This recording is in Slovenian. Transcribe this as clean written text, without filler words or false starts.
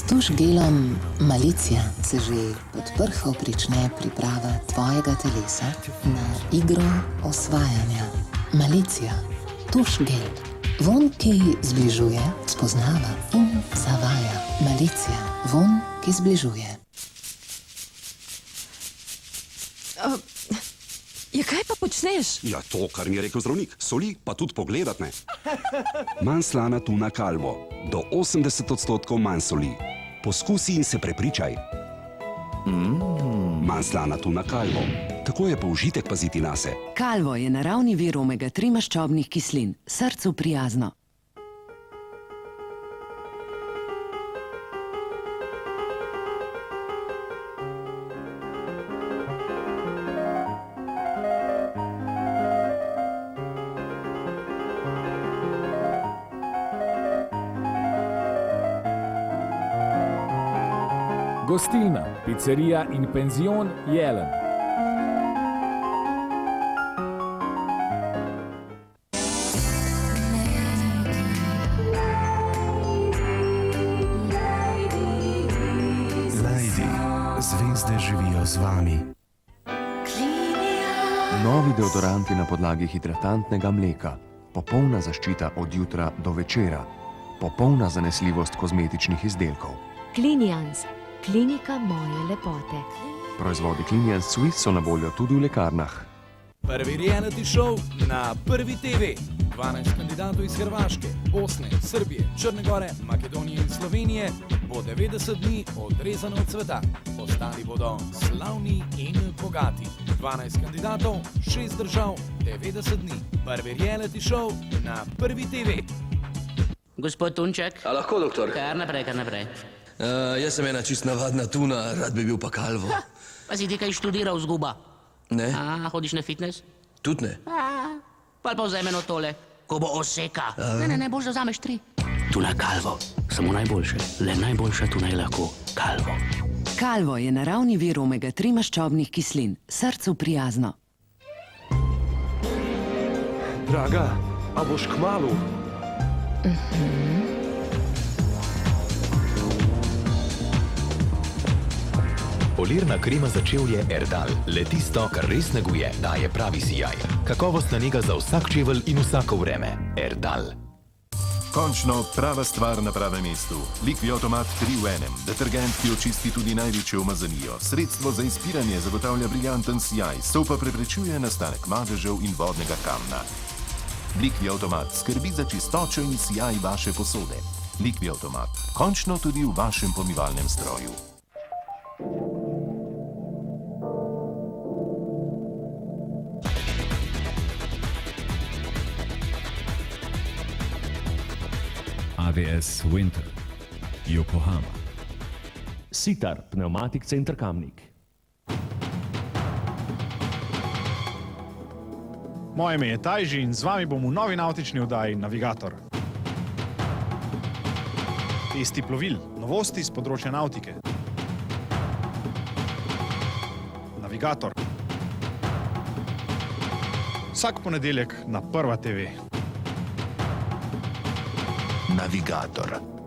tuš gelom Malicija se že pod prho prične priprava tvojega telesa na igro osvajanja. Malicija, tuš gel. Vonj, ki zbližuje, spoznava in zavaja. Malicija, vonj, ki zbližuje. Ja, kaj pa počneš? Ja, to, kar mi je rekel zdravnik. Soli pa tudi pogledat ne. Manj slana tuna Calvo. Do 80% manj soli. Poskusi in se prepričaj. Manj slana tuna Calvo. Tako je pa užitek paziti nase. Calvo je naravni vir omega-3 maščobnih kislin. Srcu prijazno. Gostilna, pizzerija in penzion Jelen. Lady, zvezde živijo z vami. Novi deodoranti na podlagi hidratantnega mleka. Popolna zaščita od jutra do večera. Popolna zanesljivost kozmetičnih izdelkov. Klinians, klinika moje lepote. Proizvodi Klinians Swiss so na voljo tudi v lekarnah. Prvi reality show na Prvi TV. 12 kandidatov iz Hrvaške, Bosne, Srbije, Črne Gore, Makedonije in Slovenije bo 90 dni odrezano od sveta. Ostali bodo slavni in bogati. 12 kandidatov, 6 držav, 90 dni. Prvi reality show na Prvi TV. Gospod Tunček. A lahko, doktor? Kar naprej, kar naprej. Jaz sem ena čist navadna tuna, rad bi bil pa Calvo. Pa si ti kaj študiral zguba? Ne? Hodiš na fitness? Tudi ne. Pa vzemi eno tole, ko bo oseka. Ne, boš da vzameš 3. Tuna Calvo, samo najboljše, le najboljša tuna je lahko Calvo. Calvo je naravni vir omega-3 maščobnih kislin. Srcu prijazno. Draga, a boš kmalu? Polirna krema za čevlje Erdal. Le tisto, kar res neguje, daje pravi sijaj. Kakovostna nega za vsak čevelj in vsako vreme. Erdal. Končno prava stvar na pravem mestu. Liquiotomat 3 v 1. Detergent, ki očisti tudi največjo umazanijo. Sredstvo za izpiranje zagotavlja briljanten sijaj, sol pa preprečuje nastanek madežev in vodnega kamna. Liquiotomat skrbi za čistočo in sijaj vaše posode. Liquiotomat. Končno tudi v vašem pomivalnem stroju. AVS Winter, Yokohama. Sitar, pneumatik center Kamnik. Moje ime je Tajži in z vami bom v novi navtični oddaji Navigator. Testi plovil, novosti z področja navtike. Navigator. Vsak ponedeljek na Prva TV. Navigator.